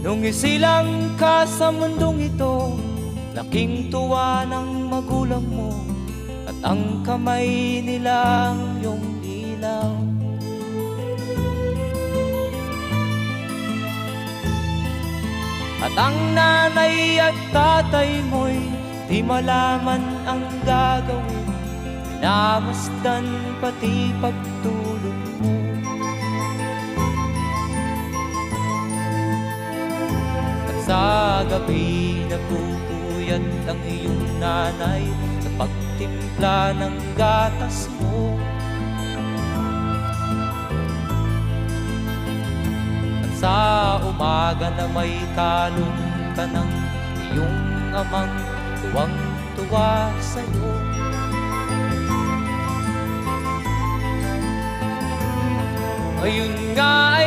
Nung isilang ka sa mundong ito, laking tuwa ng magulang mo, at ang kamay nila ang iyong ilaw. At ang nanay at tatay mo'y di malaman ang gagawin, minamasdan pati pagtulog mo. At sa gabi nagpupuyat ang iyong nanay sa pagtimpla ng gatas mo. At sa umaga na may kalong ka ng iyong amang tuwang-tuwa sa'yo. Ngayon nga